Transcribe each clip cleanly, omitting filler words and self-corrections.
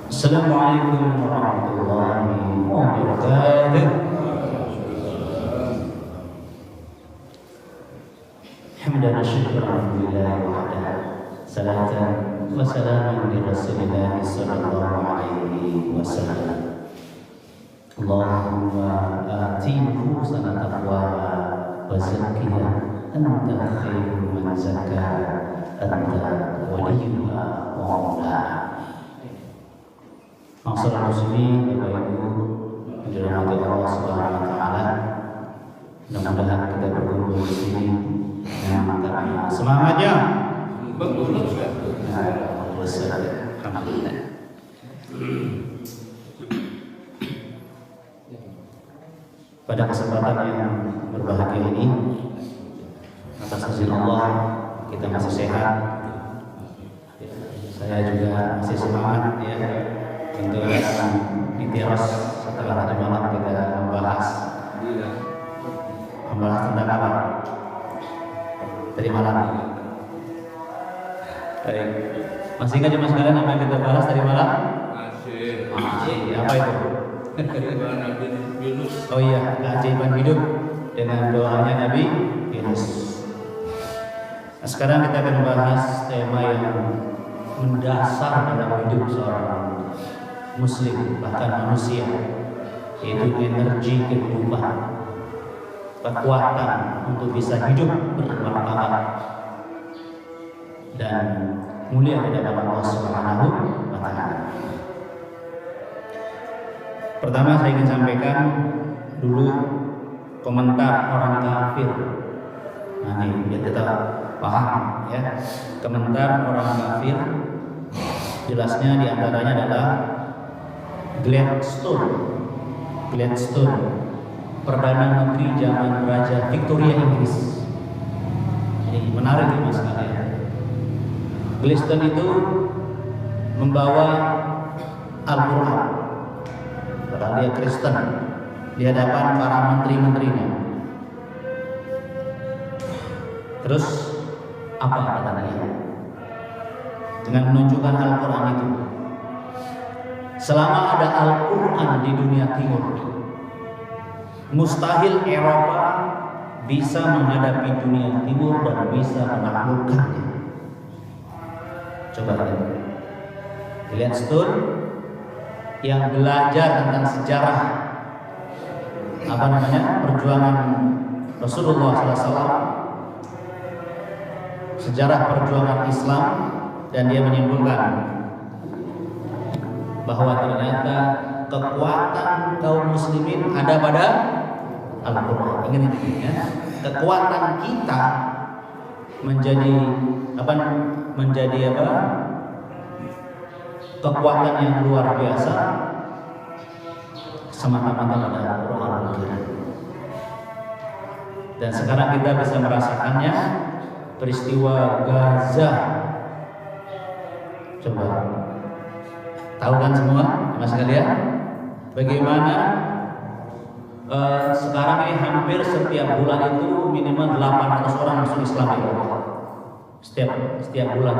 Assalamualaikum warahmatullahi wabarakatuh. Hamdan wa syukran lillahi wahdahu. Salatan wa salaman li Rasulillah sallallahu alaihi wasallam. Allahumma ati nufusana taqwaha wa zakkiha anta khairu man zakkaha anta waliyuha wa maulaha. Masyaallah muslimin, Bapak Ibu, dirahmati Allah Subhanahu wa taala. Mudah-mudahan kita berkumpul di sini dengan karena semangatnya. Alhamdulillah. Pada kesempatan yang berbahagia ini, atas izin Allah kita masih sehat. Saya juga masih semangat ya. Tentu akan ditiras setelah tadi malam kita membahas tentang apa? Tadi malam. Baik. Masih ingat jemaah sekalian apa yang kita bahas tadi malam? Masih. Apa itu? Oh iya, keajaiban hidup dengan doanya Nabi Yunus. Nah, sekarang kita akan membahas tema yang mendasar dalam hidup seorang Muslim, bahkan manusia, yaitu energi kehidupan, kekuatan untuk bisa hidup bermartabat dan mulia di hadapan Allah Subhanahu wa taala. Pertama saya ingin sampaikan dulu komentar orang kafir. Nah ini biar kita paham ya. Komentar orang kafir jelasnya diantaranya adalah Gladstone, Perdana Menteri zaman Raja Victoria Inggris. Ini menarik ya mas kalian. Gladstone itu membawa Al-Quran, padahal dia Kristen, di hadapan para menteri-menterinya. Terus apa kata dia? Dengan menunjukkan Al-Quran itu, selama ada Al-Quran di dunia timur, mustahil Eropa bisa menghadapi dunia timur dan bisa menaklukkannya. Coba lihat Gladstone yang belajar tentang sejarah perjuangan Rasulullah SAW, sejarah perjuangan Islam, dan dia menyimpulkan bahwa ternyata kekuatan kaum muslimin ada pada Al-Quran. Ingat itu ya. Kekuatan kita menjadi kekuatan yang luar biasa semata-mata pada Al-Quran. Dan sekarang kita bisa merasakannya, peristiwa Gaza. Coba tahu kan semua mas sekalian, bagaimana sekarang ini hampir setiap bulan itu minimal 800 orang masuk Islam di Eropa. Setiap bulan,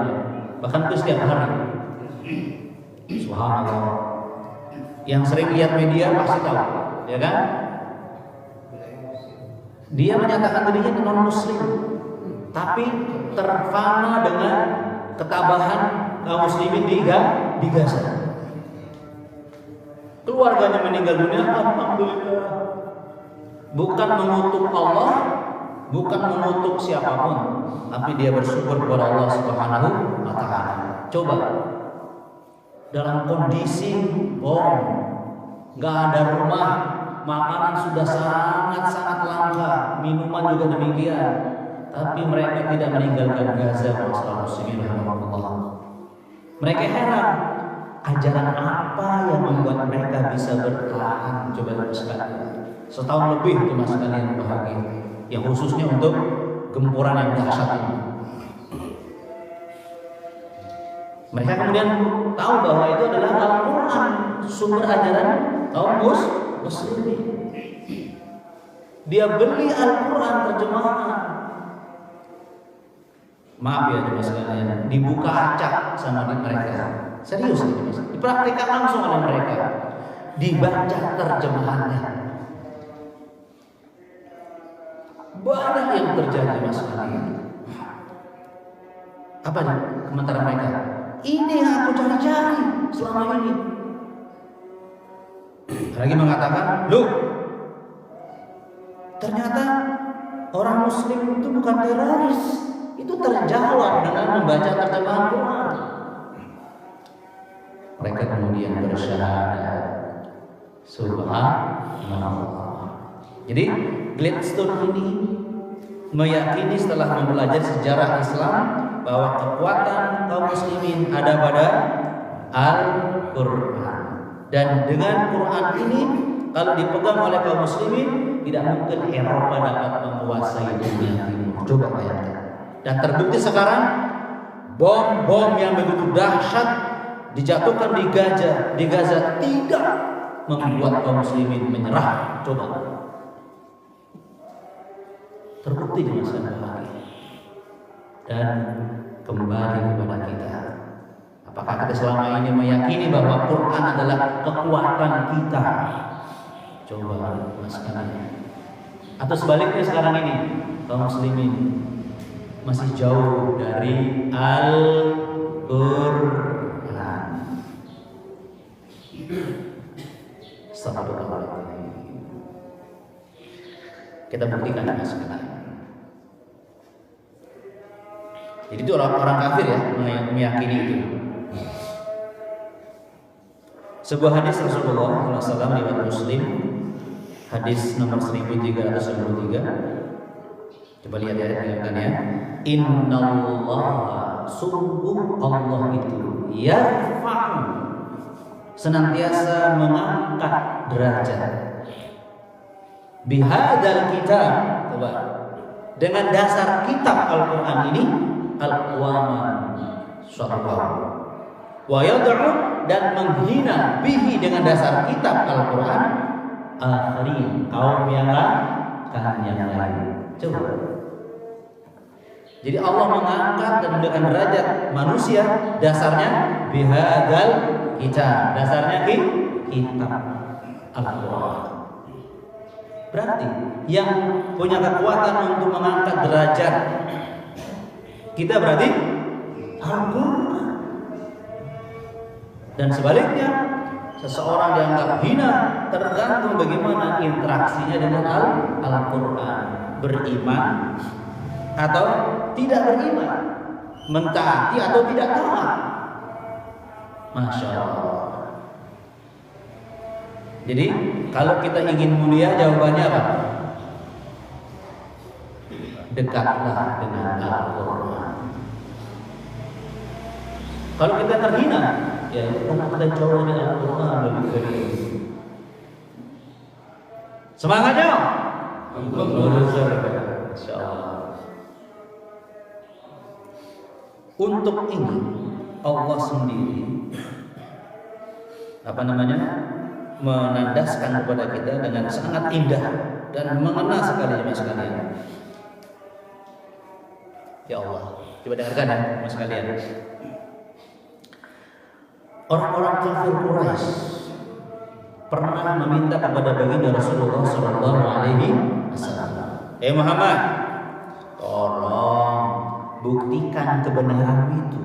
bahkan itu setiap hari. Subhanallah. Yang sering lihat media pasti tahu, ya kan? Dia menyatakan dirinya non muslim, tapi terfana dengan ketabahan kaum muslimin di Gaza. Keluarganya meninggal dunia, alhamdulillah. Bukan mengutuk Allah, bukan mengutuk siapapun, tapi dia bersyukur kepada Allah Subhanahu wa taala. Coba dalam kondisi bom, nggak ada rumah, makanan sudah sangat langka, minuman juga demikian, tapi mereka tidak meninggalkan Gaza. Mereka heran, ajaran apa yang membuat mereka bisa bertahan? Coba sekali. Setahun lebih itu mas kalian bahagia, yang khususnya untuk gempuran yang dahsyat ini. Mereka kemudian tahu bahwa itu adalah Al-Quran, sumber ajaran kaum muslimin. Dia beli Al-Quran terjemahan. Maaf ya mas kalian, dibuka acak sama mereka. Serius ini mas, dipraktikkan langsung oleh mereka, dibaca terjemahannya. Banyak yang terjadi masalah ini. Apa nih komentar mereka? Ini yang aku cari-cari selama ini. Lagi mengatakan, loh, ternyata orang Muslim itu bukan teroris. Itu terjawab dengan membaca terjemahan Quran. Mereka kemudian bersyahadat, subhanallah. Jadi Gladstone ini meyakini setelah mempelajari sejarah Islam bahwa kekuatan kaum muslimin ada pada Al-Quran. Dan dengan Quran ini kalau dipegang oleh kaum muslimin, tidak mungkin Eropa dapat menguasai dunia timur. Coba bayangkan. Dan terbukti sekarang bom-bom yang begitu dahsyat dijatuhkan di Gaza tidak membuat kaum muslimin menyerah. Coba. Terbukti di masa lalu. Dan kembali kepada kita. Apakah kita selama ini meyakini bahwa Quran adalah kekuatan kita? Coba mas kalian. Atau sebaliknya sekarang ini kaum muslimin masih jauh dari Al-Quran. Astagfirullahaladzim. Kita buktikan mas kalian. Jadi itu orang kafir ya meyakini itu. Sebuah hadis Rasulullah SAW riwayat Muslim, hadis nomor 1393. Coba lihat ya. Innallaha, sungguh Allah itu yarfa'u, senantiasa mengangkat derajat. Bihadzal kitab, coba, dengan dasar kitab Al-Quran ini, al-qawaman syarrah wa yad'u, dan menghina bihi, dengan dasar kitab Al-Quran, akhirin, kaum yang lain. Coba. Jadi Allah mengangkat dan menundukkan derajat manusia dasarnya bihadzal kitab, dasarnya kitab Al-Quran. Berarti yang punya kekuatan untuk mengangkat derajat kita berarti Al-Quran. Dan sebaliknya, seseorang dianggap hina tergantung bagaimana interaksinya dengan Al-Quran. Beriman atau tidak beriman, mentaati atau tidak taat. Masya Allah. Jadi kalau kita ingin mulia, jawabannya apa? Dekatlah dengan Al-Quran. Kalau kita terhina, ya kita jauh dari Al-Quran lebih baik. Semangatnya, insyaallah. Untuk ini Allah sendiri menandaskan kepada kita dengan sangat indah dan mengena sekali mas sekalian. Ya Allah, coba dengarkan ya mas sekalian. Orang-orang kafir Quraisy pernah meminta kepada baginda Rasulullah Shallallahu Alaihi Wasallam, Muhammad, tolong buktikan kebenaran itu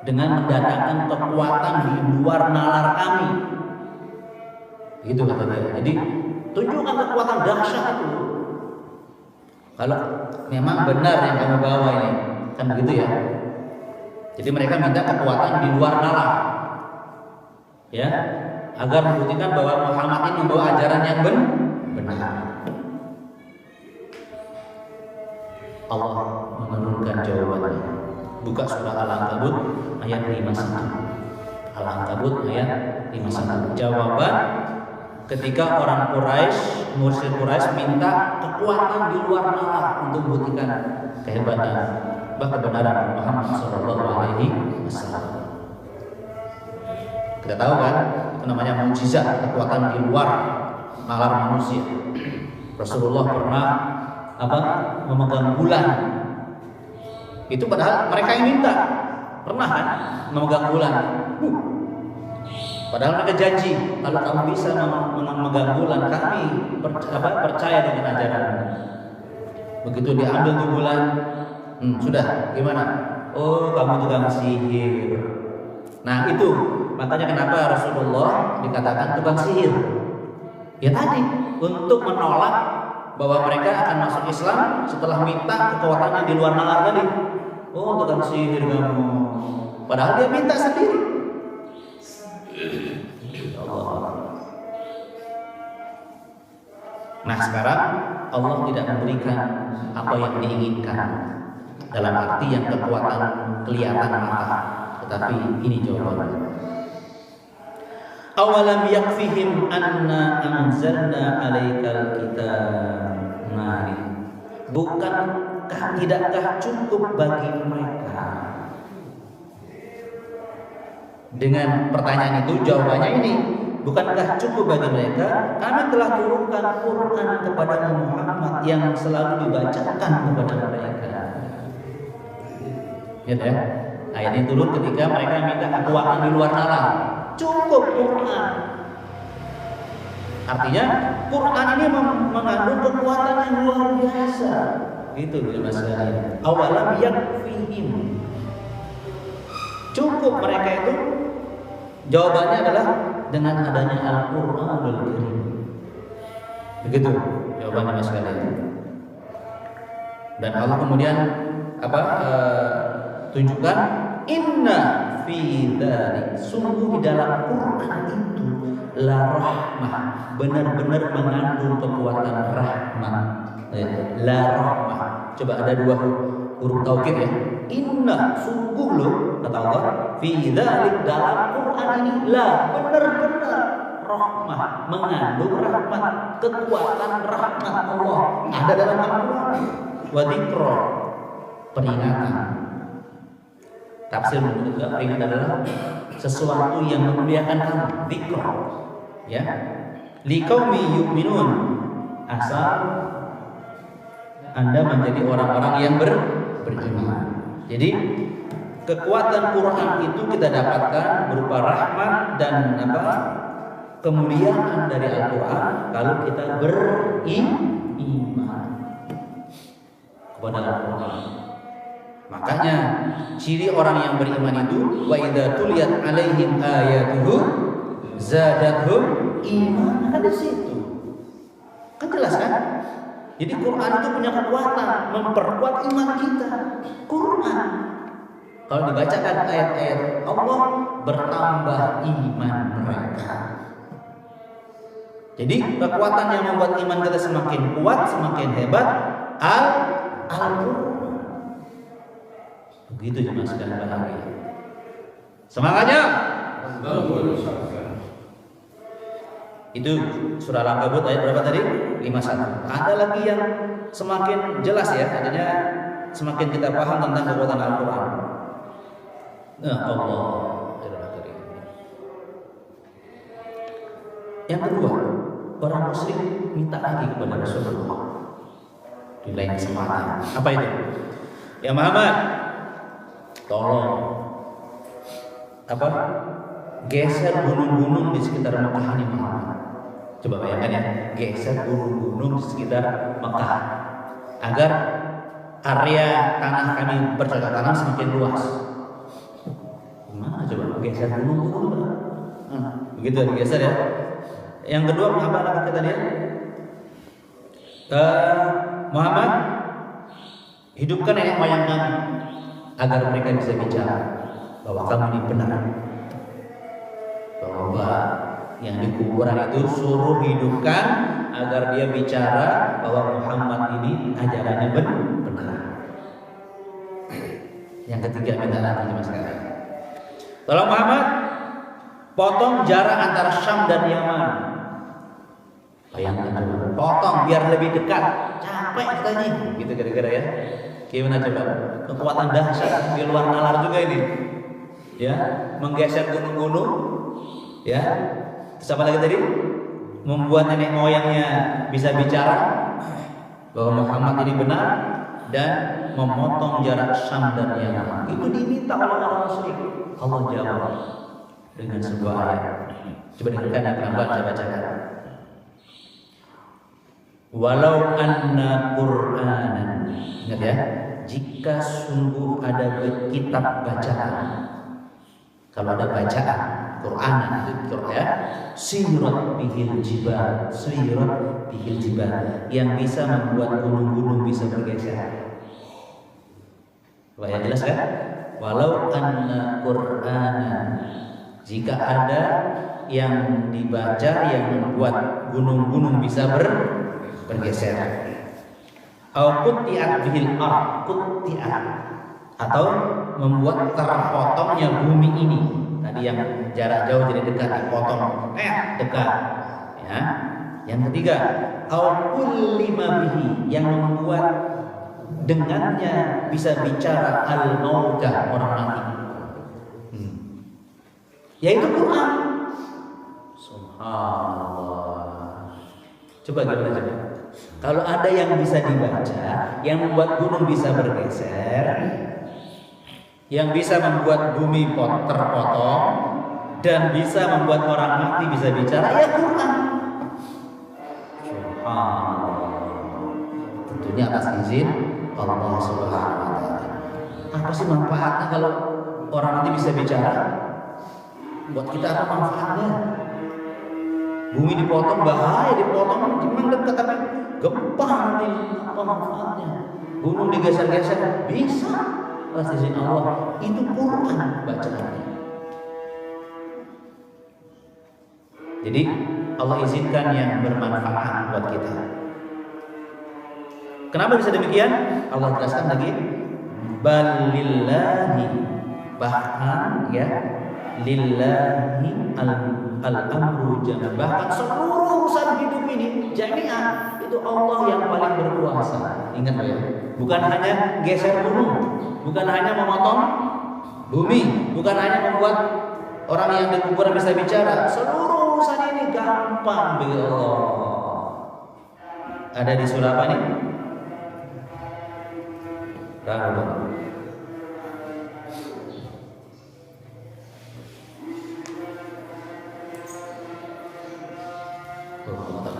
dengan mendatangkan kekuatan di luar nalar kami. Gitu kata dia. Jadi tunjukkan kekuatan dahsyat itu. Kalau memang benar yang kamu bawa ini, kan begitu ya. Jadi mereka minta kekuatan di luar nalar, ya, agar membuktikan bahwa Muhammad ini membawa ajaran yang benar. Allah menurunkan jawabannya. Buka surah Al-Ankabut ayat 51. Al-Ankabut ayat 51. Jawaban ketika orang Quraisy, musyrik Quraisy minta kekuatan di luar nalar untuk membuktikan kehebatan kebenaran Muhammad Sallallahu Alaihi Wasallam. Kita tahu kan, itu namanya mukjizat, kekuatan di luar nalar manusia. Rasulullah pernah memegang bulan. Itu padahal mereka yang minta. Pernah kan memegang bulan? Padahal mereka janji, kalau kamu bisa memegang bulan, kami percaya dengan ajaran. Begitu diambil tuh bulan, sudah gimana? Oh, kamu tukang sihir. Nah itu makanya kenapa Rasulullah dikatakan tukang sihir. Ya tadi untuk menolak bahwa mereka akan masuk Islam setelah minta kekuatannya di luar nalar tadi. Oh, tukang sihir kamu. Padahal dia minta sendiri. Nah sekarang Allah tidak memberikan apa yang diinginkan dalam arti yang kekuatan kelihatan mata, tetapi ini jawabannya. Awalam yakfihim anna anzalna alaikal kitab. Bukankah tidakkah cukup bagi mereka? Dengan pertanyaan itu jawabannya ini, bukankah cukup bagi mereka? Kami telah turunkan Quran kepada Muhammad yang selalu dibacakan kepada mereka. Gitu ya. Ayat ini turun ketika mereka minta kekuatan di luar nalar. Cukup Quran. Artinya Quran ini mengandung kekuatan yang luar biasa. Gitu loh Mas sekalian. Awalam yakfihim. Cukup mereka itu. Jawabannya adalah dengan adanya Al-Qur'anul Karim. Begitu jawabannya Mas sekalian. Dan Allah kemudian tunjukkan inna fi dzalik, sungguh di dalam Quran itu la rahmah, benar-benar mengandung kekuatan rahmat. La rahmah. Coba ada dua huruf taukid ya. Inna, sungguh loh kata Allah, fi dzalik, dalam Quran ini la, benar-benar rahmah, mengandung rahmat, kekuatan rahmat Allah ada dalam Al-Quran. Wa dzikra, peringatan. Tafsir menurut peringatan adalah sesuatu yang memuliakan kamu, dzikra. Ya. Liqaumi yu'minun, asal Anda menjadi orang-orang yang beriman. Jadi kekuatan Quran itu kita dapatkan berupa rahmat dan kemuliaan dari Al-Quran kalau kita beriman kepada Al-Quran. Makanya ciri orang yang beriman itu wa idza tuliyat alaihim ayatuhu zadatuhum iman. Ada di situ. Kan jelas kan? Jadi Quran itu punya kekuatan memperkuat iman kita. Quran kalau dibacakan ayat-ayat Allah bertambah iman mereka. Jadi kekuatan yang membuat iman kita semakin kuat, semakin hebat Al-Quran. Begitu jemaah sekalian bahagia. Semangatnya. Itu surah Al-Ankabut ayat berapa tadi? 51. Ada lagi yang semakin jelas ya, artinya semakin kita paham tentang kekuatan Al-Quran. Allah. Yang kedua, orang musyrik minta lagi kepada Rasulullah di lain kesempatan. Apa itu? Ya Muhammad, tolong geser gunung-gunung di sekitar Mekah ini Muhammad. Coba bayangkan ya, geser gunung-gunung di sekitar Mekah agar area tanah kami bercocok tanam semakin luas. Gimana coba geser gunung-gunung? Begitu digeser ya. Yang kedua apa lagi kata dia? Muhammad, hidupkan nenek moyang kami agar mereka bisa bicara bahwa kamu ini benar, bahwa yang di kuburan itu suruh hidupkan agar dia bicara bahwa Muhammad ini ajarannya benar. Yang ketiga minta lagi mas sekalian, tolong Muhammad potong jarak antara Syam dan Yaman. Bayangkan coba, potong biar lebih dekat. Capek katanya, gitu kira-kira ya. Gimana coba? Kekuatan dahsyat di luar nalar juga ini. Ya, menggeser gunung-gunung. Ya. Terus apa lagi tadi? Membuat nenek moyangnya bisa bicara bahwa Muhammad ini benar. dan memotong jarak Syam dan Yaman. Itu diminta oleh orang musyrik. Allah jawab dengan sebuah ayat. Coba dengarkan yang pelan-pelan saya bacakan. Walau anna Qur'anan, ingat ya, jika sungguh ada kitab bacaan, kalau ada bacaan Qur'anan itu ya, sirat bihil jibal, yang bisa membuat gunung-gunung bisa bergeser. Supaya jelas kan? Walau anna Qur'anan, jika ada yang dibaca yang membuat gunung-gunung bisa bergeser. Au qutti'at bihil ard, qutti'at, atau membuat terpotongnya bumi ini. Tadi yang jarak jauh jadi dekat, dipotong dekat. Ya. Yang ketiga, au kullima bihi, yang membuat dengannya bisa bicara al-mauta, orang mati. Yaitu Quran. Subhanallah. Coba gimana coba? Kalau ada yang bisa dibaca, yang membuat gunung bisa bergeser, yang bisa membuat bumi terpotong, dan bisa membuat orang mati bisa bicara, ya Quran. Subhanallah. Tentunya atas izin Allah Subhanahu wa taala. Apa sih manfaatnya kalau orang mati bisa bicara? Buat kita apa manfaatnya? Bumi dipotong bahaya, dipotong memang dekat tapi gempa nanti, apa manfaatnya? Gunung digeser-geser bisa atas izin Allah. Itu Quran bacaannya. Jadi Allah izinkan yang bermanfaat buat kita. Kenapa bisa demikian? Allah jelaskan lagi, balillahi, bahkan ya, lillahi al-amru jami'an, bahkan seluruh urusan hidup ini jami'an itu Allah yang paling berkuasa. Ingat ya, bukan hanya geser gunung, bukan hanya memotong bumi, bukan hanya membuat orang yang di kuburan bisa bicara. Seluruh urusan ini gampang bagi Allah. Ada di surah apa nih?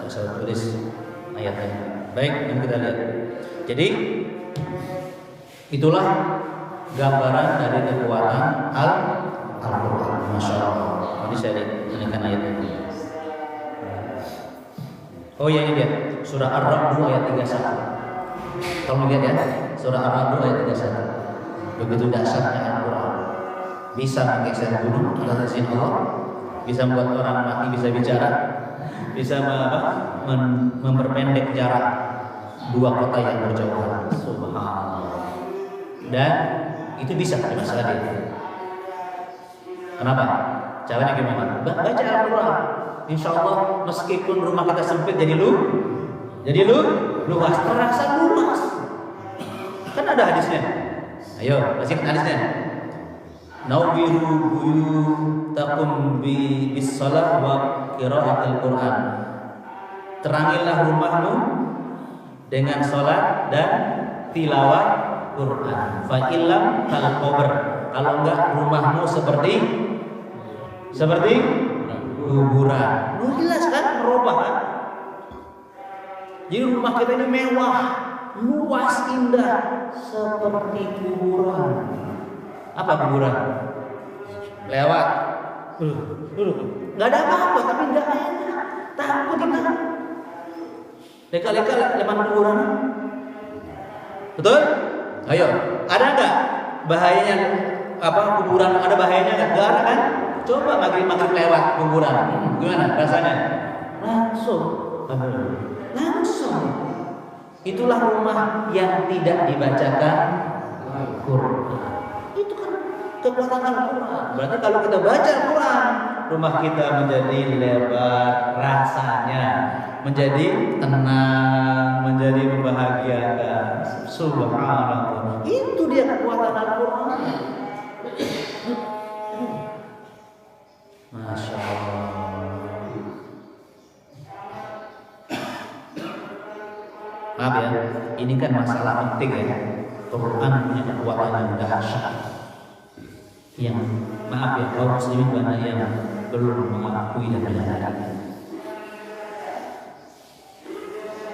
Saya tulis ayatnya. Baik, yang kita lihat. Jadi itulah gambaran dari kekuatan Al-Quran. Masya Allah. Jadi saya lihatkan ayat ini. Oh ya, ini dia surah Ar-Ra'd ayat 31. Tolong lihat ya, surah Ar-Ra'd ayat 31. Begitu dahsyatnya Al-Quran. Bisa menggeser gunung atas izin Allah, bisa membuat orang mati bisa bicara, bisa memperpendek jarak dua kota yang berjauhan. Subhanallah. Dan itu bisa masalah dia. Kenapa? Caranya gimana? Baca Al-Quran. Insya Allah meskipun rumah kita sempit jadi luas, terasa luas. Kan ada hadisnya. Ayo, masih hadisnya. Nawwiru buyutakum bis-shalah wa qiraatil Quran. Terangilah rumahmu dengan salat dan tilawah Quran. Fa illam kal qabr. Kalau enggak rumahmu seperti kuburan. Jelas kan, merubah kan? Jadi rumah kita ini mewah, luas, indah, seperti kuburan. Apa kuburan? Lewat, nggak ada apa-apa, tapi nggak enak. Takut kita. Leka-leka leman kuburan. Betul? Ayo, ada nggak bahayanya? Apa kuburan? Ada bahayanya nggak? Nggak ada kan? Coba maghrib lewat kuburan, gimana rasanya? Langsung. Itulah rumah yang tidak dibacakan Quran. Itu kan kekuatan Al-Quran. Berarti kalau kita baca Quran, rumah kita menjadi lebar rasanya, menjadi tenang, menjadi membahagiakan. Subhanallah. Itu dia kekuatan Al-Quran. Masya Allah. Maaf ya, ini kan masalah penting ya. Quran punya kekuatan yang dahsyat. Yang maaf ya, kaum muslimin banyak yang belum mengakui dan menyadari.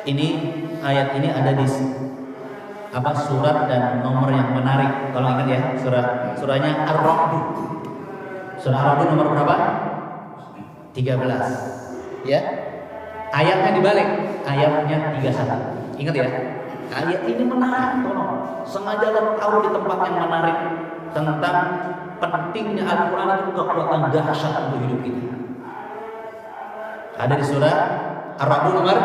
Ini ayat ini ada di surat dan nomor yang menarik. Kalau ingat ya, surahnya Ar-Ra'd. Surah Ar-Ra'd nomor berapa? 13. Ya. Ayatnya dibalik, ayatnya 31. Ingat ya. Ayat ini menarik, tolong. Sengaja lo tahu di tempat yang menarik tentang pentingnya Al-Quran itu kekuatan dahsyat untuk hidup kita. Ada di surah Ar-Ra'd nomor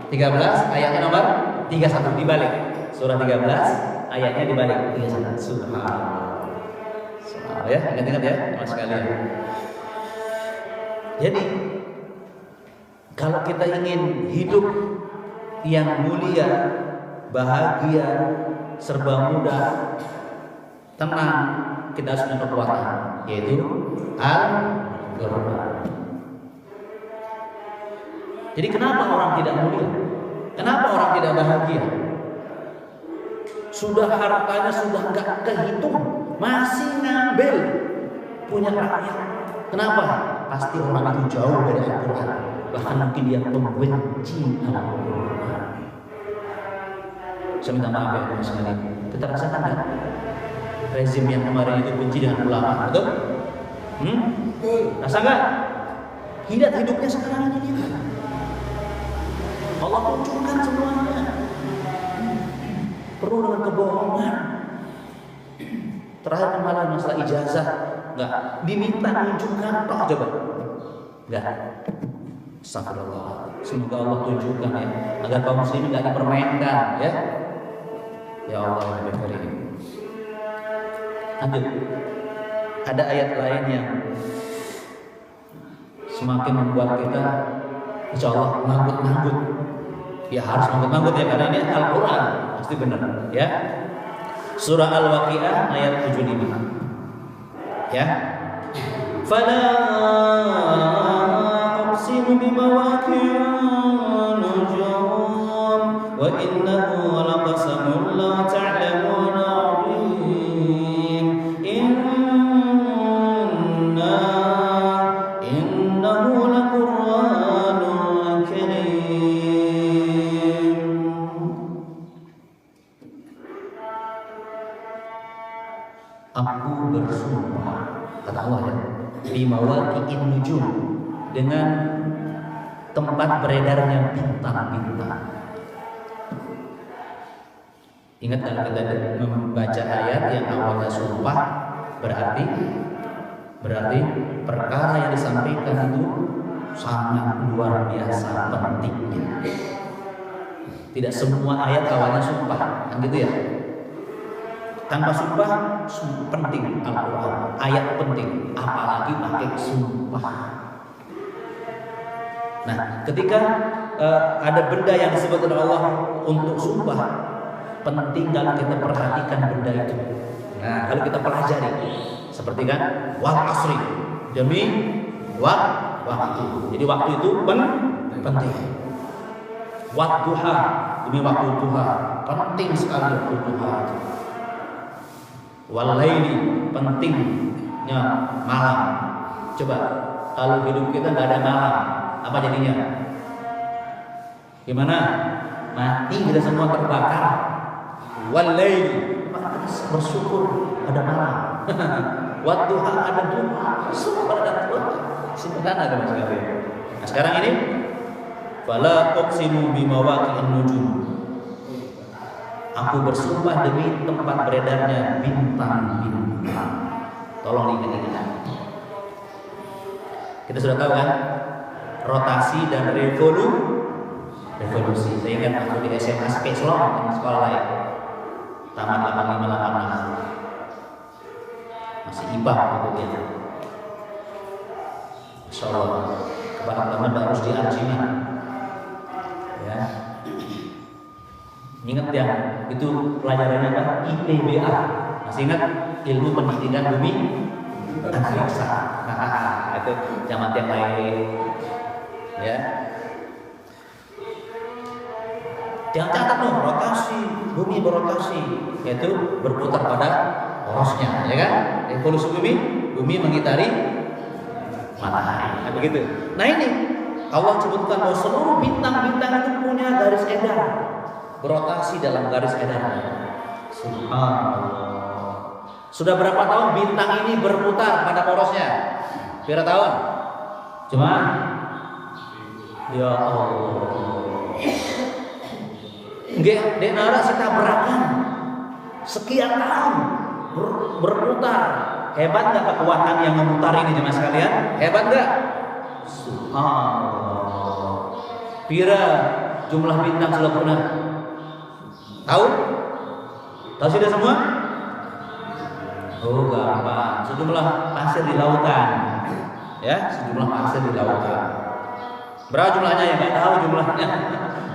13, ayatnya nomor 31 dibalik. Surah 13, ayatnya dibalik 31. Subhanallah. Ya, ingat-ingat ya, Mas sekalian. Jadi, kalau kita ingin hidup yang mulia, bahagia, serba mudah, tenang, kita harus punya kekuatan, yaitu Al-Quran. Jadi kenapa orang tidak mulia? Kenapa orang tidak bahagia? Sudah hartanya sudah enggak kehitung, masih ngambil punya rakyat. Kenapa? Pasti orang itu jauh dari Al-Quran. Bahkan mungkin dia pembenci Al-Quran. Saya minta maaf ya teman sekalian. Kita rasakan kan? Rezim yang kemarin itu benci dengan ulama, betul? Rasa nggak? Hidupnya sekarang ini dia. Allah tunjukkan semuanya. Penuh dengan kebohongan. Terakhir kemarin masalah ijazah, nggak diminta tunjukkan, toh coba, nggak. Astagfirullah. Semoga Allah tunjukkan ya, agar kaum muslimin nggak dipermainkan ya. Ya Allah ya Karim. Lanjut. Ada ayat lain yang semakin membuat kita insya Allah manggut-manggut. Ya harus manggut-manggut ya, karena ini Al-Quran pasti benar ya. Surah Al-Waqiah ayat 75 ya. Fala uqsimu bimawaqi'in nujum wa innahu laqasamun la ta'lamuna 'azim innahu laqur'anun karim. Aku bersumpah, kata Allah ya, bimawaqi'in nujum, dengan tempat beredarnya bintang-bintang. Ingat kalau kita membaca ayat yang awalnya sumpah, berarti perkara yang disampaikan itu sangat luar biasa pentingnya. Tidak semua ayat awalnya sumpah, kan gitu ya. Tanpa sumpah penting Al-Quran, ayat penting, apalagi pakai sumpah. Nah, ketika ada benda yang disebut oleh Allah untuk sumpah, penting kalau kita perhatikan benda itu. Nah, kalau kita pelajari, seperti kan wal asri, demi waktu. Jadi waktu itu penting. Wadduha, demi waktu duha, penting sekali waktu duha. Wal laili, pentingnya malam. Coba kalau hidup kita nggak ada malam, apa jadinya? Gimana? Mati kita semua terbakar. Wal laili, bersyukur ada malam. Wadduha, ada duha, semua ada duha. Sederhana kan sekali. Nah, sekarang ini fala uqsimu bimawaqi'in nujum. Aku bersumpah demi tempat beredarnya bintang-bintang. Tolong diingat-ingat. Kita sudah tahu kan rotasi dan revolusi. Saya ingat waktu di SMA Spesial di sekolah lain, tamat 8586, masih IPA waktu itu. Masya Allah, kepada teman harus diarjinya. Ya. Ingat ya, itu pelajarannya apa? IPBA. Masih ingat ilmu pendidikan bumi antariksa. Itu zaman yang lain. Ya. Jangan catat loh, rotasi, bumi berotasi, yaitu berputar pada porosnya, ya kan? Evolusi bumi mengitari matahari, nah, begitu. Nah ini Allah sebutkan bahwa seluruh bintang-bintang itu punya garis edar, berotasi dalam garis edarnya. Subhanallah. Sudah berapa tahun bintang ini berputar pada porosnya? Berapa tahun? Cuma ya Allah. Nggih, denara kita tabrakan sekian tahun berputar. Hebat nggak kekuatan yang memutar ini jemaah sekalian? Hebat nggak? Subhanallah. Pira jumlah bintang sudah pernah tahu? Tahu sudah semua? Oh gampang. Sejumlah pasir di lautan, ya, sejumlah pasir di lautan. Berapa jumlahnya ya? Nggak tahu jumlahnya.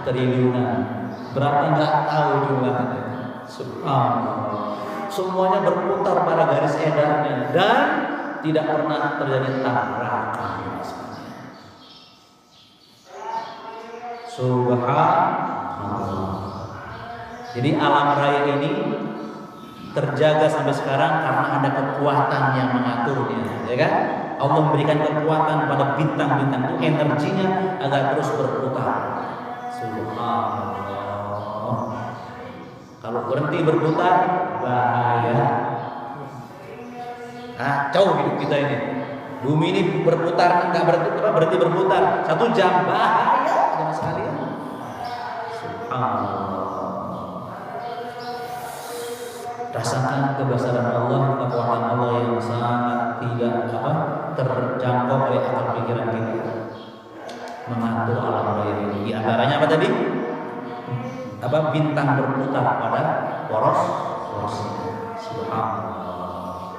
Triliunan. Berapa nggak tahu jumlahnya? Subhanallah. Semuanya berputar pada garis edarnya dan tidak pernah terjadi tabrakan. Subhanallah. Jadi alam raya ini terjaga sampai sekarang karena ada kekuatan yang mengaturnya, ya kan? Allah memberikan kekuatan pada bintang-bintang itu, energinya agar terus berputar. Subhanallah. Kalau berhenti berputar bahaya. Kacau hidup kita ini. Bumi ini berputar, nggak berhenti berputar 1 jam, bahaya jangan sekalian. Subhanallah. Rasakan kebesaran Allah, kekuatan Allah yang sangat tidak terjangkau oleh akal pikiran kita. Mengatur alam raya ini. Di antaranya apa tadi? Bintang berputar pada poros. Subhanallah.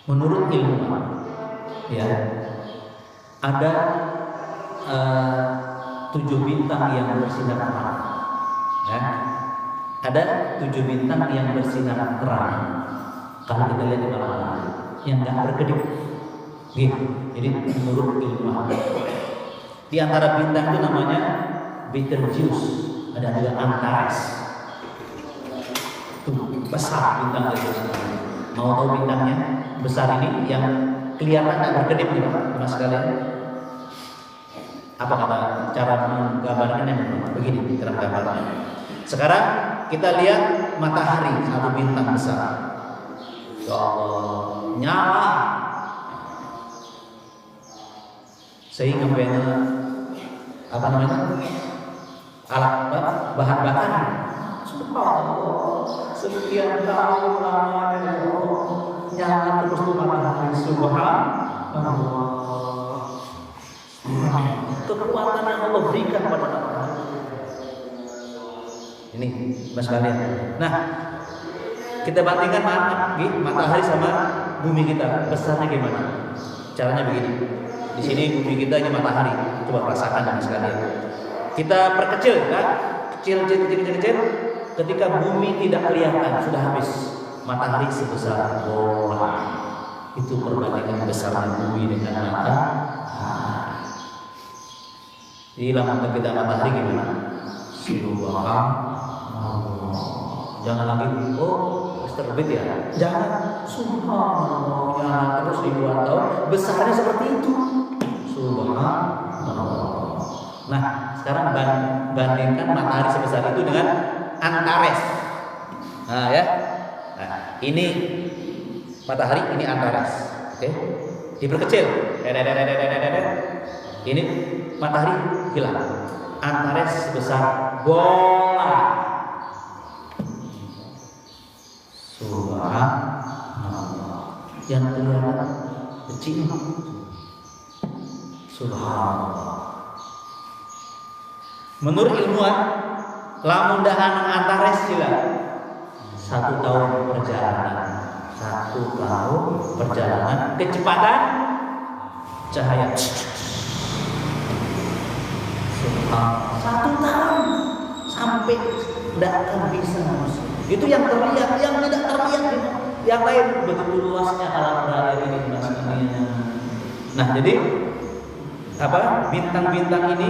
Menurut ilmuwan, ya, ada 7 bintang yang bersinar terang, ya. Ada 7 bintang yang bersinar terang. Kalau kita lihat di malam hari, yang nggak berkedip, gitu. Jadi menurut ilmuwan, di antara bintang itu namanya Betelgeuse, ada juga Antares. Tuh besar bintang Betelgeuse. Mau tahu bintangnya besar ini yang kelihatan nggak berkedip nih Mas sekalian? Apa kata cara menggambarkannya? Begini cara gambarnya. Sekarang kita lihat matahari, satu bintang besar. Ya Allah, nyala. Sehingga apa namanya? Alat bahan bakar. Subhanallah. Sekian tahun lamanya nyala terus tuh matahari. Subhanallah. Kekuatan yang Allah berikan pada matahari. Ini Mas kalian. Nah, kita bandingkan matahari sama bumi kita, besarnya gimana? Caranya begini. Di sini bumi kita, ini matahari. Coba rasakan Mas kalian. Kita perkecil, kan? Kecil. Ketika bumi tidak kelihatan, sudah habis. Matahari sebesar bola. Itu perbandingan besarnya bumi dengan matahari. Jadi lama kita matahari gimana? Subhanallah. Jangan lagi terbit ya. Jangan. Subhanallah. Ya, terus ribuan tahun besarnya seperti itu. Subhanallah. Nah, sekarang bandingkan matahari sebesar itu dengan Antares. Nah, ya. Nah, ini matahari, ini Antares. Oke. Diperkecil. Ini matahari hilang. Antares sebesar bola. Subhanallah. Yang kelihatan kecil. Subhanallah. Menurut ilmuwan, lamun dahan Antares sila 1 tahun perjalanan. 1 tahun perjalanan kecepatan cahaya. 1 tahun sampai tidak akan bisa. Itu yang terlihat, yang tidak terlihat yang lain begitu luasnya alam raya ini. Nah, jadi bintang-bintang ini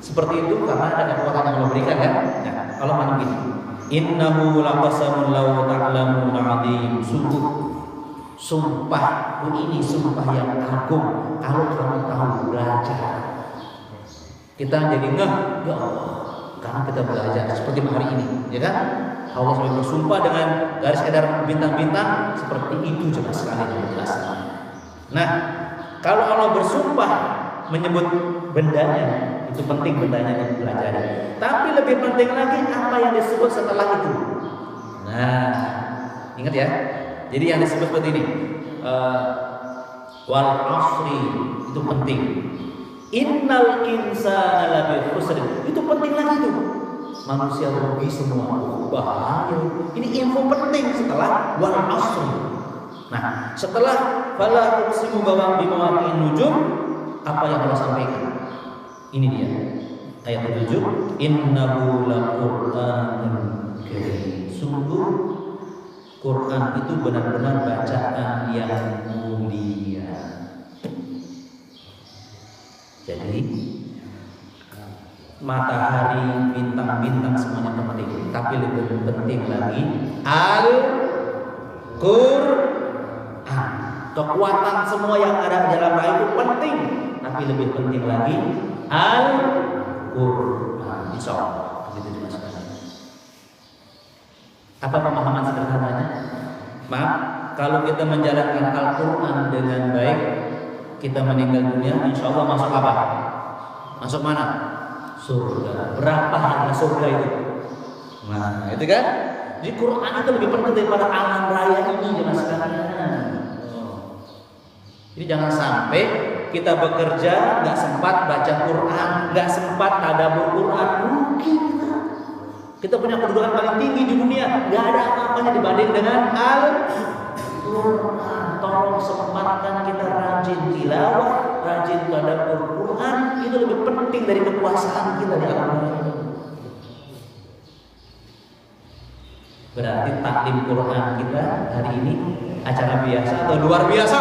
seperti itu karena ada kekuatan yang Allah berikan kan. Nah, Allah mengatakan gini, innahu laqasamun law ta'lamun 'adzim. Sungguh sumpah ini sumpah yang agung kalau kamu tahu belajar. Kita jadi ngeh, ya Allah, karena kita belajar seperti hari ini, ya kan? Allah sampai bersumpah dengan garis kadar bintang-bintang seperti itu jelas sekali jelasnya. Nah, kalau Allah bersumpah menyebut bendanya, itu penting bendanya dipelajari. Tapi lebih penting lagi apa yang disebut setelah itu. Nah, ingat ya. Jadi yang disebut seperti ini, wal asri, itu penting. Innal insana lafi khusr, itu penting lagi tuh. Manusia rugi semua. Bahaya. Ini info penting setelah wal asri. Nah, setelah fala tuqsimu bimawaqi'in nujum, apa yang Allah sampaikan? Ini dia ayat 7, innahu laqur'anun karim. Sungguh Quran itu benar-benar bacaan yang mulia. Jadi matahari, bintang-bintang semuanya penting, tapi lebih penting lagi Al-Qur'an. Kekuatan semua yang ada dalam itu penting, tapi lebih penting lagi Al-Qur'an. Insyaallah begitu juga sekali. Apa pemahaman sederhananya? Maaf, kalau kita menjalankan Al-Qur'an dengan baik, kita meninggal dunia insyaallah masuk apa? Masuk mana? Surga. Berapa harga surga itu? Nah, itu kan? Di Quran itu lebih penting daripada alam raya ini jelas sekalian. Jadi jangan sampai kita bekerja nggak sempat baca Quran, nggak sempat tadabbur Quran, rugi kita. Kita punya kedudukan paling tinggi di dunia, nggak ada apa-apanya dibanding dengan Al-Quran. Tolong sempatkan kita rajin tilawah, rajin tadabbur Quran, itu lebih penting dari kekuasaan kita di alam ini. Berarti taklim Quran kita hari ini acara biasa atau luar biasa?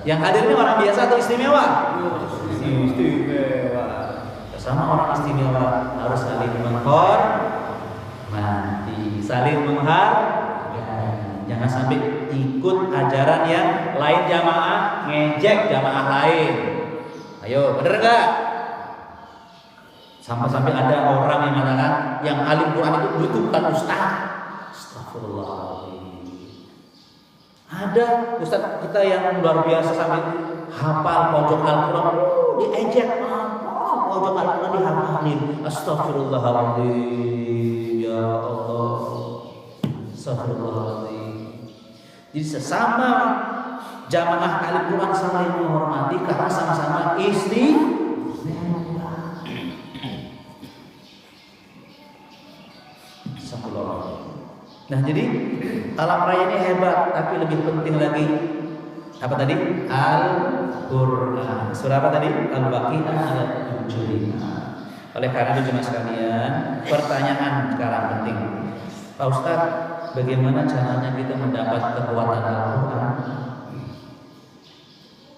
Yang hadir ini orang biasa atau istimewa? Istimewa. Sama orang istimewa harus saling menghormati, saling menghargai. Jangan sampai ikut ajaran yang lain jamaah ngejek jamaah lain. Ayo, bener enggak? Sampai ada orang yang mengatakan yang alim Quran itu bukan ustaz. Astagfirullahaladzim. Ada ustaz kita yang luar biasa sampai hafal pojok Al-Quran, diejek, pojok Al-Quran dihafalin. Astagfirullahaladzim. Ya Allah. Astagfirullahaladzim. Jadi sesama jamaah Al-Quran saling menghormati karena sama-sama istimewa. Nah, jadi alam raya ini hebat, tapi lebih penting lagi apa tadi? Al-Qur'an. Surah apa tadi? Al-Waqiah ayat 75. Oleh karena itu jemaah sekalian, pertanyaan sekarang penting. Pak Ustaz, bagaimana caranya kita mendapat kekuatan Al-Qur'an?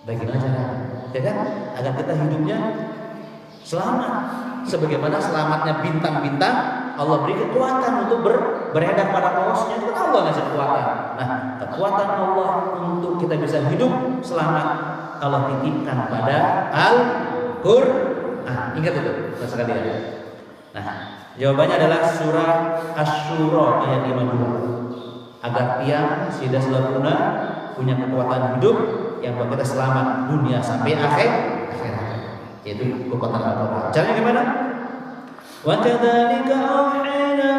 Bagaimana caranya? Ya kan? Agar kita hidupnya selamat. Sebagaimana selamatnya bintang-bintang, Allah beri kekuatan untuk beredar pada polosnya. Itu Allah ngasih kekuatan. Nah, kekuatan Allah untuk kita bisa hidup selamat Allah titipkan pada Al-Qur'an. Ingat itu, sekalian. Nah, jawabannya adalah surah Asy-Syura ayat 52. Agar tiang tidak sempurna punya kekuatan hidup yang buat kita selamat dunia sampai akhirat. Yaitu kekuatan Al-Qur'an. Caranya gimana? Wa kadzalika auhayna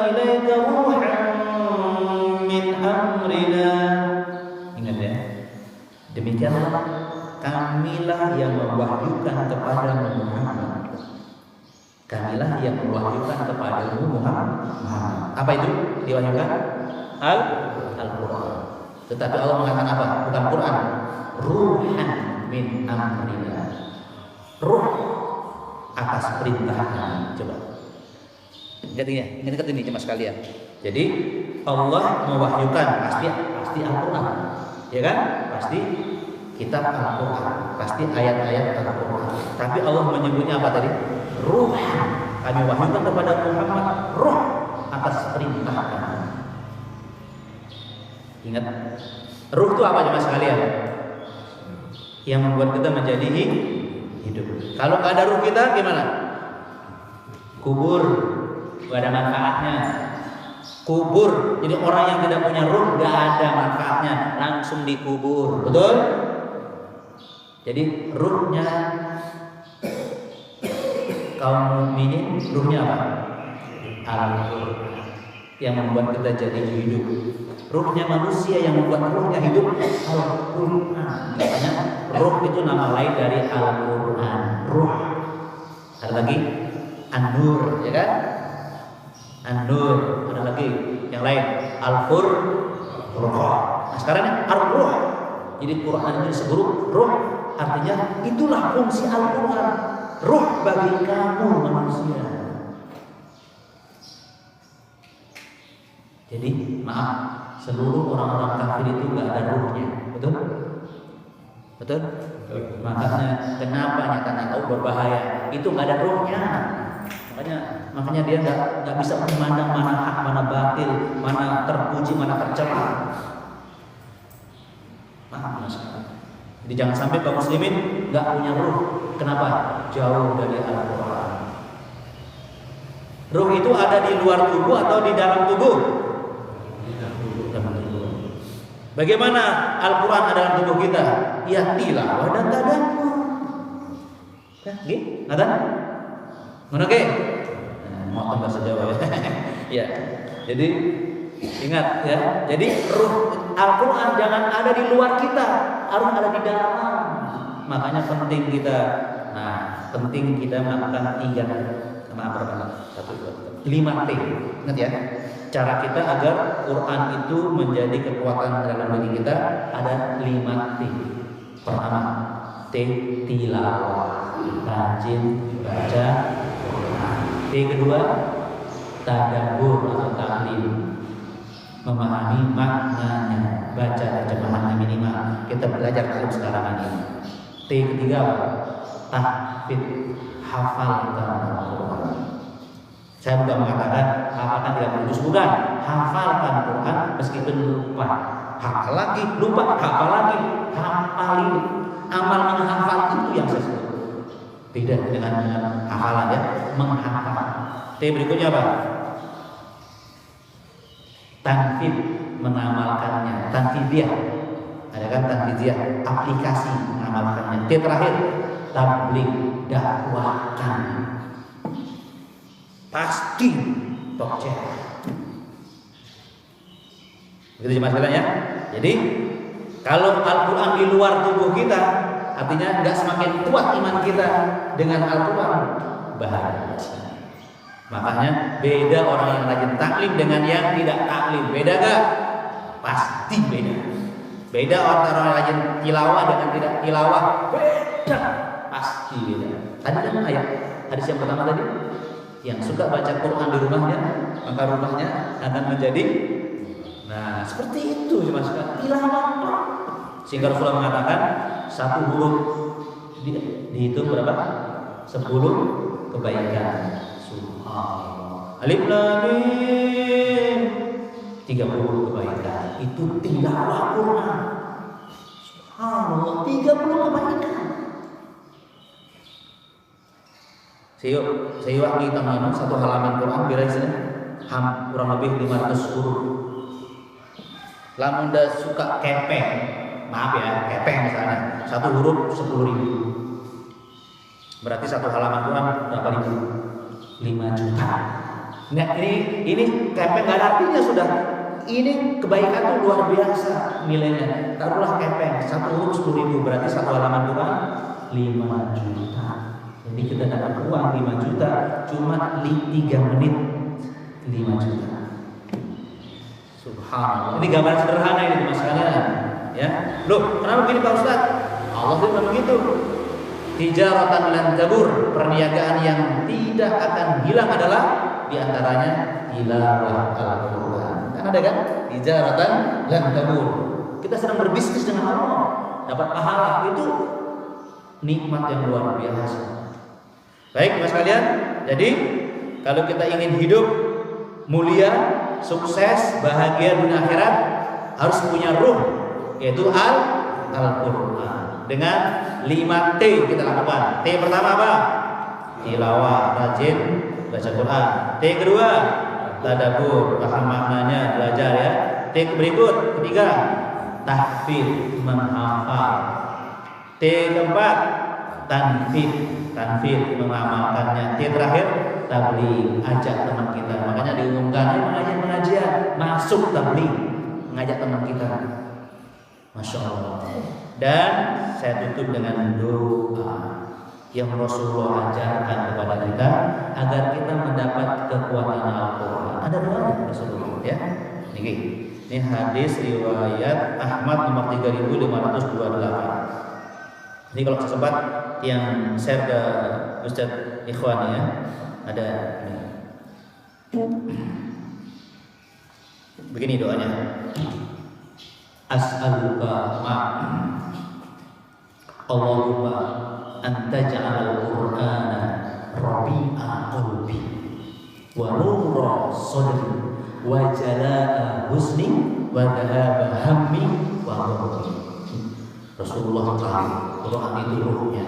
ilaika ruhan min amrina. Ingat ya. Demikianlah kamilah yang mewahyukan kepada Muhammad. Kamilah yang mewahyukan kepada Muhammad. Apa itu diwahyukan? Al-Qur'an. Tetapi Allah mengatakan apa? Bukan Quran. Ruhan min amrina. Ruh atas perintahnya. Coba ingat ini cuma sekalian. Jadi Allah mewahyukan pasti Al-Quran, ya kan? Pasti kitab Al-Quran, pasti ayat-ayat Al-Quran. Tapi Allah menyebutnya apa tadi? Ruh. Kami wahyukan kepada Muhammad ruh atas perintah kami. Ingat, ruh itu apa jemaah sekalian? Yang membuat kita menjadi hidup. Kalau nggak ada ruh kita gimana? Kubur, nggak ada manfaatnya. Kubur, jadi orang yang tidak punya ruh nggak ada manfaatnya, langsung dikubur, betul? Jadi ruhnya kaum mukminin, ruhnya apa? Al-Quran yang membuat kita jadi hidup. Ruhnya manusia yang membuat ruhnya hidup, Al-Quran. Makanya ruh itu nama lain dari Al-Quran. Ruh. Ada lagi An-Nur, ya kan? An-Nur. Ada lagi yang lain Al-Furqan. Nah sekarang Ar-Ruh. Jadi Quran ini disebut ruh, artinya itulah fungsi Al-Quran. Ruh bagi kamu manusia. Jadi maaf, seluruh orang-orang kafir itu nggak ada ruhnya, betul? Betul? Makanya kenapa nyatanya tahu berbahaya? Itu nggak ada ruhnya. Makanya dia nggak bisa memandang mana hak, mana batil, mana terpuji, mana tercela. Jadi jangan sampai kaum muslimin nggak punya ruh. Kenapa? Jauh dari Al-Quran. Ruh itu ada di luar tubuh atau di dalam tubuh? Bagaimana Al-Quran ada dalam tubuh kita? Ya tilawah dan tadabbur. Nggih, ngaten? Ngono ge? Mau bahasa Jawa ya. Ya. Jadi ingat ya. Jadi ruh Al-Quran jangan ada di luar kita, harus ada di dalam. Makanya penting kita melakukan 5T. Ingat ya. Cara kita agar Quran itu menjadi kekuatan dalam diri kita ada 5T. Pertama, T tilawah, rajin baca Quran. T kedua, tadabbur atau ta'lim, memahami maknanya, baca terjemahannya minimal. Kita belajar dalam sekarang ini. T ketiga, tahfidz, hafalkan Al-Quran. Saya bukan mengatakan hafalkan 30 juz, bukan. Hafalkan Quran meskipun lupa. Hafal lagi, lupa, hafal lagi, hafalin. Amal menghafal itu yang saya sebut. Beda dengan hafalan ya, menghafal. T berikutnya apa? Tanfidz, mengamalkannya. Tanfidziyah. Ada kan tanfidziyah, aplikasi mengamalkannya. T terakhir, tabligh, dakwahkan. Pasti tokcer. Begitu jemaah sekalian ya. Jadi kalau Al-Quran di luar tubuh kita, artinya nggak semakin kuat iman kita dengan Al-Quran, bahaya. Makanya beda orang yang rajin taklim dengan yang tidak taklim. Beda gak? Pasti beda. Beda orang yang rajin tilawah dengan tidak tilawah. Beda. Pasti beda. Tadi kan ayat hadis yang pertama tadi, yang suka baca Quran di rumahnya, maka rumahnya akan menjadi. Nah seperti itu cuma suka tilawah. Sehingga Rasulullah mengatakan satu huruf dihitung berapa? 10 kebaikan. Subhanallah. Alif lam mim 30 kebaikan. Itu tilawah Quran. Subhanallah, 30 kebaikan. Saya kita mana satu halaman Quran biasanya kurang lebih 500 huruf. Lamun dah suka kepeng, maaf ya, kepeng misalnya, satu huruf 10.000. Berarti satu halaman Quran berapa ribu? 5 juta. Nah ini kepeng gak ada artinya sudah. Ini kebaikan tuh luar biasa nilainya. Taruhlah kepeng, satu huruf 10.000, berarti satu halaman Quran 5 juta. Jadi kita dapat uang 5 juta cuma 3 menit 5 juta. Subhanallah. Ini gambaran sederhana ini Mas sekalian. Ya. Loh, kenapa begini Pak Ustaz? Allah itu memang begitu. Tijaratan lan tabur, perniagaan yang tidak akan hilang adalah diantaranya tilawah Al-Quran. Kan ada kan? Tijaratan lan tabur. Kita sedang berbisnis dengan Allah. dapat pahala. Itu nikmat yang luar biasa. Baik Mas kalian, jadi kalau kita ingin hidup mulia, sukses, bahagia dunia akhirat, harus punya ruh, yaitu Al-Quran. Dengan 5 T kita lakukan. T pertama apa? Tilawah, rajin baca Quran. T kedua, tadabbur, paham maknanya, belajar ya. T berikut, ketiga, tahfidz, menghafal. T keempat, tanfidz, mengamalkannya. T terakhir, tabligh, ajak teman kita. Makanya diumumkan pengajian, masuk tabligh, mengajak teman kita. Masya Allah. Dan saya tutup dengan doa yang Rasulullah ajarkan kepada kita agar kita mendapat kekuatan Al-Quran. Ada doa Rasulullah ya. Ini hadis riwayat Ahmad nomor 3528. Ini kalau sempat yang share ke Ustaz Ikhwan ya. Ada ini. Begini doanya. As'aluka Allahumma anta ja'al al-Qur'ana rabi'a qalbi wa nura sadri wa jalaa husni wa dhahaba hammi wa ghadabni. Rasulullah tahu Quran itu ruhnya.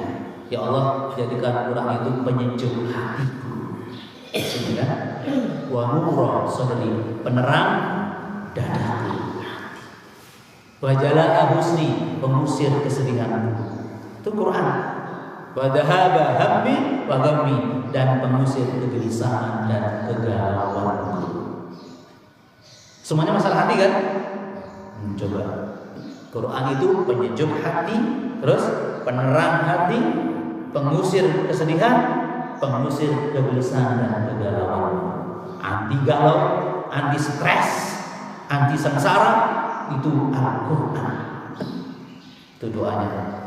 Ya Allah, jadikan Quran itu penyejuk hatiku. Sehingga wa nura sadri, penerang dadaku. Wa jalaa husni, pengusir kesedihanku. Itu Quran. Wa dhahaba hammi wa ghammi, dan pengusir kegelisahan dan kegalauanku. Semuanya masalah hati kan? Coba. Quran itu penyejuk hati, terus penerang hati, pengusir kesedihan, pengusir kegelisahan dan kegalauan. Anti galau, anti stres, anti sengsara, itu Al-Quran. Itu doanya.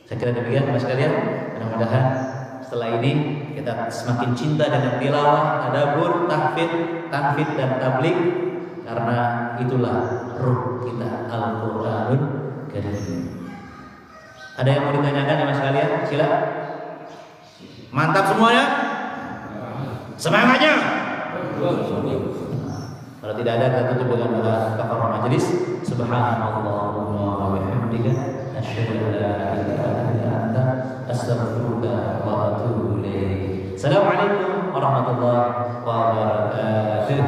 Saya kira demikian Mas kalian. Mudah-mudahan setelah ini kita semakin cinta dengan tilawah, tadabbur, tahfidz, tanfidz dan tabligh, karena itulah ruh kita Al-Qur'anul Karim. Ada yang mau ditanyakan ya Mas kalian? Sila. Mantap semuanya? Semangatnya. Kalau tidak ada, kita tutup dengan doa kafaratul majelis. Subhanallahumma wa bihamdika asyhadu an la ilaha illa anta astaghfiruka wa atubu ilaik. Assalamualaikum warahmatullahi wabarakatuh.